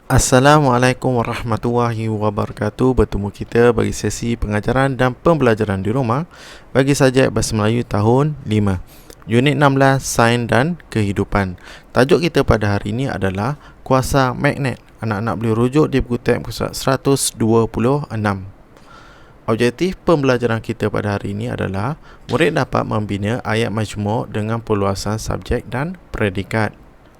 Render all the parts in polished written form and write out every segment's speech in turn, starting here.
Assalamualaikum warahmatullahi wabarakatuh. Bertemu kita bagi sesi pengajaran dan pembelajaran di rumah bagi subjek Bahasa Melayu tahun 5, Unit 16, Sains dan Kehidupan. Tajuk kita pada hari ini adalah kuasa magnet. Anak-anak boleh rujuk di buku teks 126. Objektif pembelajaran kita pada hari ini adalah murid dapat membina ayat majmuk dengan perluasan subjek dan predikat.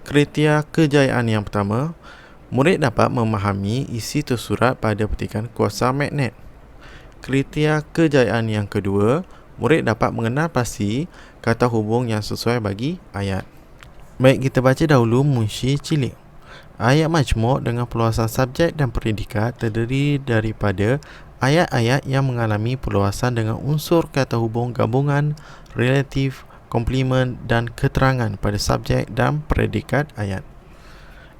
Kriteria kejayaan yang pertama, murid dapat memahami isi tersurat pada petikan kuasa magnet. Kriteria kejayaan yang kedua, murid dapat mengenal pasti kata hubung yang sesuai bagi ayat. Baik, kita baca dahulu munshi cilik. Ayat majmuk dengan perluasan subjek dan predikat terdiri daripada ayat-ayat yang mengalami perluasan dengan unsur kata hubung gabungan, relatif, komplement dan keterangan pada subjek dan predikat ayat.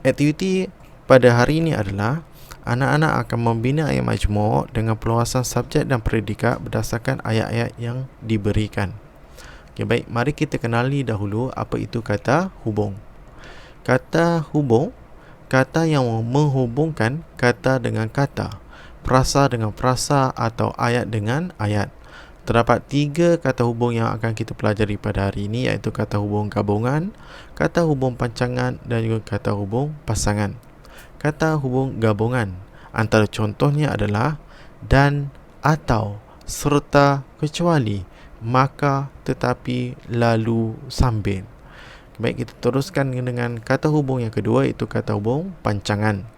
Aktiviti pada hari ini adalah anak-anak akan membina ayat majmuk dengan perluasan subjek dan predikat berdasarkan ayat-ayat yang diberikan. Okey, baik, mari kita kenali dahulu apa itu kata hubung. Kata hubung, kata yang menghubungkan kata dengan kata, frasa dengan frasa atau ayat dengan ayat. Terdapat 3 kata hubung yang akan kita pelajari pada hari ini, iaitu kata hubung gabungan, kata hubung pancangan dan juga kata hubung pasangan. Kata hubung gabungan antara contohnya adalah dan, atau, serta, kecuali, maka, tetapi, lalu, sambil. Baik, kita teruskan dengan kata hubung yang kedua, iaitu kata hubung pancangan.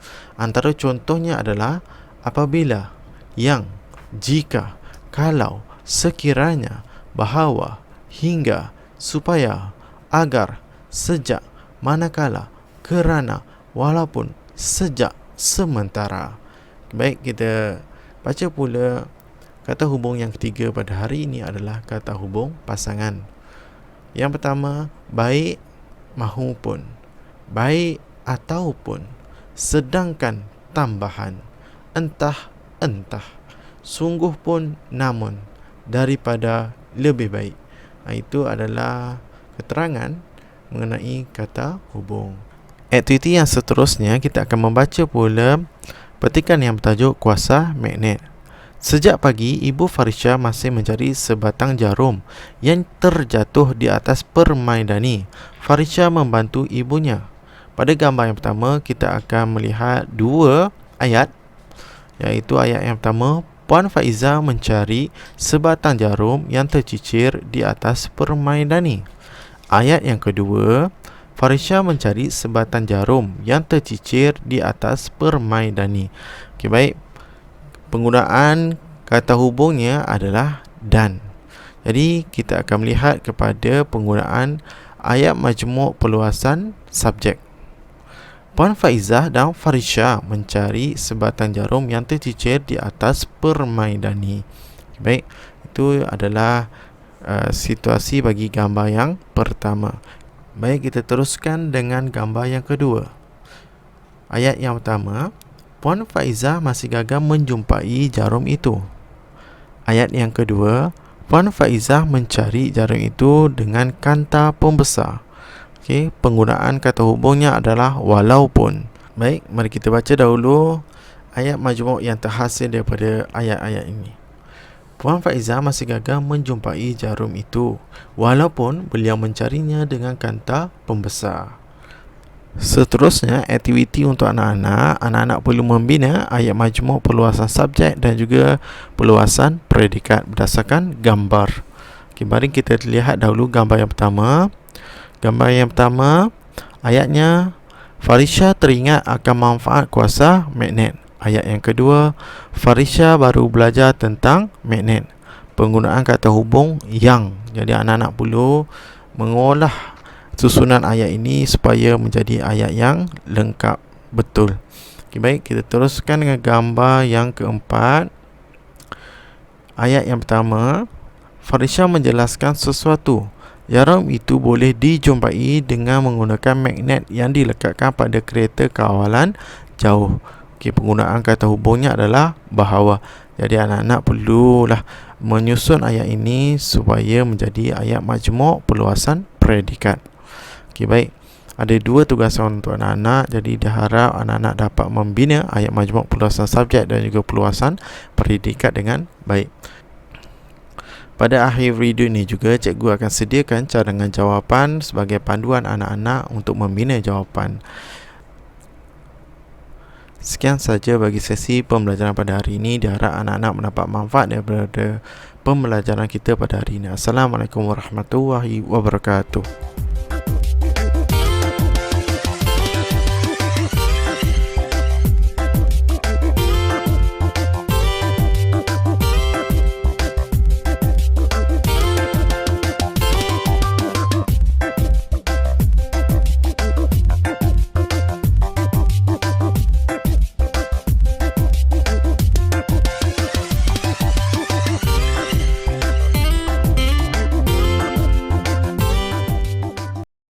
Antara contohnya adalah apabila, yang, jika, kalau, sekiranya, bahawa, hingga, supaya, agar, sejak, manakala, kerana, walaupun, sejak, sementara. Baik, kita baca pula kata hubung yang ketiga pada hari ini adalah kata hubung pasangan. Yang pertama, baik mahupun, baik ataupun, sedangkan tambahan, entah, sungguh pun, namun, daripada, lebih baik. Itu adalah keterangan mengenai kata hubung. Aktiviti yang seterusnya, kita akan membaca pula petikan yang bertajuk kuasa magnet. Sejak pagi, Ibu Farisha masih mencari sebatang jarum yang terjatuh di atas permaidani. Farisha membantu ibunya. Pada gambar yang pertama, kita akan melihat 2 ayat, iaitu ayat yang pertama, Puan Faiza mencari sebatang jarum yang tercicir di atas permaidani. Ayat yang kedua, Farisha mencari sebatang jarum yang tercicir di atas permaidani. Okey, baik. Penggunaan kata hubungnya adalah dan. Jadi kita akan melihat kepada penggunaan ayat majmuk perluasan subjek. Puan Faizah dan Farisha mencari sebatang jarum yang tercicir di atas permaidani. Okay, baik, itu adalah situasi bagi gambar yang pertama. Baik, kita teruskan dengan gambar yang kedua. Ayat yang pertama, Puan Faizah masih gagal menjumpai jarum itu. Ayat yang kedua, Puan Faizah mencari jarum itu dengan kanta pembesar. Okey, penggunaan kata hubungnya adalah walaupun. Baik, mari kita baca dahulu ayat majmuk yang terhasil daripada ayat-ayat ini. Puan Faizah masih gagal menjumpai jarum itu, walaupun beliau mencarinya dengan kanta pembesar. Seterusnya, aktiviti untuk anak-anak. Anak-anak perlu membina ayat majmuk perluasan subjek dan juga perluasan predikat berdasarkan gambar. Okay, mari kita lihat dahulu gambar yang pertama. Gambar yang pertama, ayatnya, Farisha teringat akan manfaat kuasa magnet. Ayat yang kedua, Farisha baru belajar tentang magnet. Penggunaan kata hubung yang. Jadi anak-anak perlu mengolah susunan ayat ini supaya menjadi ayat yang lengkap betul. Okay, baik, kita teruskan dengan gambar yang keempat. Ayat yang pertama, Farisha menjelaskan sesuatu. Jarum itu boleh dijumpai dengan menggunakan magnet yang dilekatkan pada kereta kawalan jauh. Okay, penggunaan kata hubungnya adalah bahawa. Jadi anak-anak perlulah menyusun ayat ini supaya menjadi ayat majmuk perluasan predikat. Okay, baik. Ada 2 tugasan untuk anak-anak. Jadi diharap anak-anak dapat membina ayat majmuk perluasan subjek dan juga perluasan predikat dengan baik. Pada akhir video ini juga, cikgu akan sediakan cadangan jawapan sebagai panduan anak-anak untuk membina jawapan. Sekian saja bagi sesi pembelajaran pada hari ini. Diharap anak-anak mendapat manfaat daripada pembelajaran kita pada hari ini. Assalamualaikum warahmatullahi wabarakatuh.